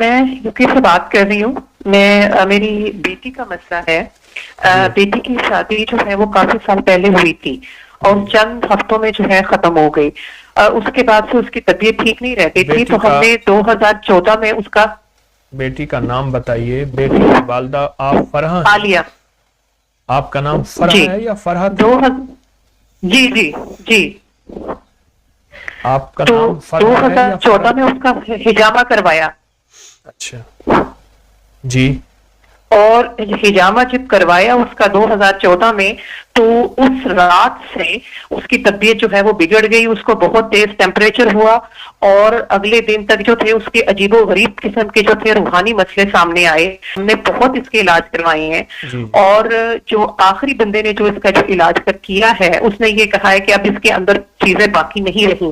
میں یوکے سے بات کر رہی ہوں. میری بیٹی کا مسئلہ ہے. بیٹی کی شادی جو ہے وہ کافی سال پہلے ہوئی تھی اور چند ہفتوں میں جو ہے ختم ہو گئی. اس کے بعد سے اس کی طبیعت ٹھیک نہیں رہتی تھی تو ہم نے 2014 میں اس کا. بیٹی کا نام بتائیے. بیٹی کی والدہ آپ فرحہ عالیہ. آپ کا نام فرحہ ہے یا فرحت؟ جی جی جی. آپ کا نام فرحہ ہے یا 2014 میں اس کا حجامہ کروایا. اچھا جی. اور حجامہ جب کروایا اس کا 2014 میں تو اس رات سے اس کی طبیعت جو ہے وہ بگڑ گئی. اس کو بہت تیز ٹیمپریچر ہوا اور اگلے دن تک جو تھے اس کے عجیب و غریب قسم کے جو تھے روحانی مسئلے سامنے آئے. ہم نے بہت اس کے علاج کروائے ہیں اور جو آخری بندے نے جو اس کا جو علاج کیا ہے اس نے یہ کہا ہے کہ اب اس کے اندر چیزیں باقی نہیں رہیں.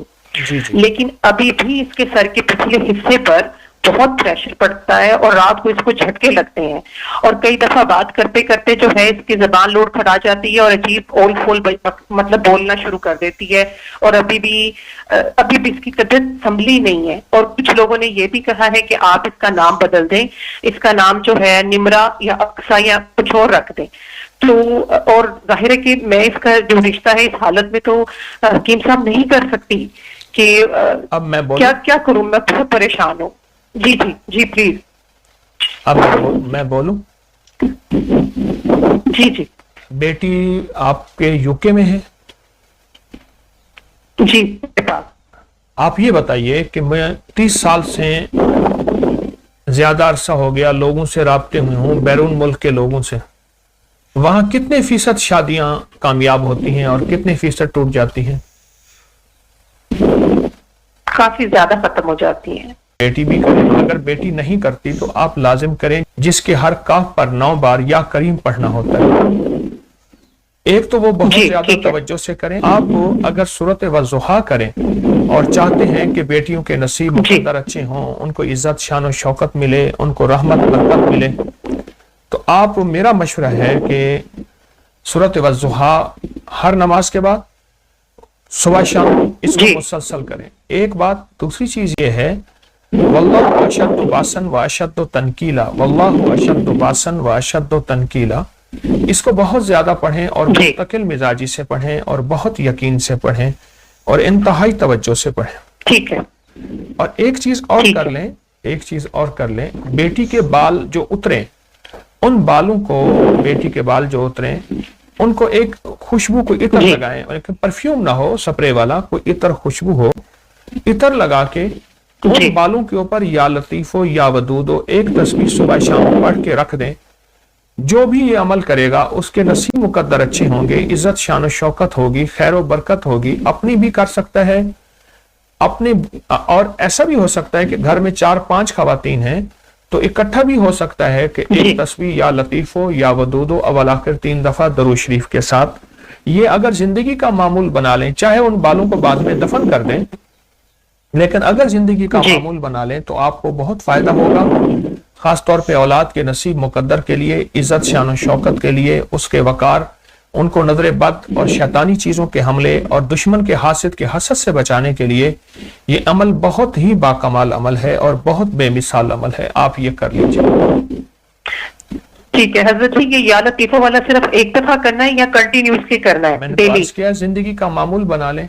لیکن ابھی بھی اس کے سر کے پچھلے حصے پر بہت پریشر پڑتا ہے اور رات کو اس کو جھٹکے لگتے ہیں اور کئی دفعہ بات کرتے کرتے جو ہے اس کی زبان لوٹ کھڑا جاتی ہے اور عجیب اول فول مطلب بولنا شروع کر دیتی ہے. اور ابھی بھی اس کی طبیعت سنبھلی نہیں ہے. اور کچھ لوگوں نے یہ بھی کہا ہے کہ آپ اس کا نام بدل دیں, اس کا نام جو ہے نمرا یا اقصا یا کچھ اور رکھ دیں. تو اور ظاہر ہے کہ میں اس کا جو رشتہ ہے اس حالت میں تو حکیم صاحب نہیں کر سکتی کہ اب میں کیا کروں. میں بہت پریشان ہوں. جی جی جی پلیز. اب میں بولوں. جی جی. بیٹی آپ کے یوکے میں ہے؟ جی. آپ یہ بتائیے کہ میں 30 سال سے زیادہ عرصہ ہو گیا لوگوں سے رابطے میں ہوں, بیرون ملک کے لوگوں سے. وہاں کتنے فیصد شادیاں کامیاب ہوتی ہیں اور کتنے فیصد ٹوٹ جاتی ہیں؟ کافی زیادہ ختم ہو جاتی ہیں. بیٹی بھی کریں. اگر بیٹی نہیں کرتی تو آپ لازم کریں جس کے ہر کاف پر 9 بار یا کریم پڑھنا ہوتا ہے. ایک تو وہ بہت زیادہ توجہ سے کریں. آپ اگر سورۃ والضحیٰ کریں اور چاہتے ہیں کہ بیٹیوں کے نصیب مقدر اچھے ہوں, ان کو عزت شان و شوکت ملے, ان کو رحمت برکت ملے, تو آپ میرا مشورہ ہے کہ سورۃ والضحیٰ ہر نماز کے بعد صبح شام اس کو مسلسل کریں. ایک بات. دوسری چیز یہ ہے واللہ اشد باسن و اشد تنکیلا, واللہ اشد باسن و اشد تنکیلا. اس کو بہت زیادہ پڑھیں اور مستقل مزاجی سے پڑھیں اور بہت یقین سے پڑھیں اور انتہائی توجہ سے پڑھیں. ٹھیک ہے. اور ایک چیز اور کر لیں. بیٹی کے بال جو اتریں, ان بالوں کو, بیٹی کے بال جو اتریں ان کو ایک خوشبو, کوئی عطر لگائیں. پرفیوم نہ ہو, سپرے والا, کوئی عطر خوشبو ہو, عطر لگا کے ان بالوں کے اوپر یا لطیف ہو یا ودود ہو ایک تسبیح صبح شام پڑھ کے رکھ دیں. جو بھی یہ عمل کرے گا اس کے نصیب مقدر اچھے ہوں گے, عزت شان و شوکت ہوگی, خیر و برکت ہوگی. اپنی بھی کر سکتا ہے اپنے, اور ایسا بھی ہو سکتا ہے کہ گھر میں 4-5 خواتین ہیں تو اکٹھا بھی ہو سکتا ہے کہ ایک تسبیح یا لطیف ہو یا ودود ہو اول آخر 3 دفعہ درود شریف کے ساتھ. یہ اگر زندگی کا معمول بنا لیں, چاہے ان بالوں کو بعد میں دفن کر دیں, لیکن اگر زندگی کا معمول بنا لیں تو آپ کو بہت فائدہ ہوگا. خاص طور پہ اولاد کے نصیب مقدر کے لیے, عزت شان و شوکت کے لیے, اس کے وقار, ان کو نظر بد اور شیطانی چیزوں کے حملے اور دشمن کے حاسد کے حسد سے بچانے کے لیے یہ عمل بہت ہی باکمال عمل ہے اور بہت بے مثال عمل ہے. آپ یہ کر لیجیے. ٹھیک ہے حضرت جی. یہ یا لطیفہ والا صرف ایک دفعہ کرنا ہے یا کنٹینیوسلی کرنا ہے؟ میں نے کیا زندگی کا معمول بنا لیں.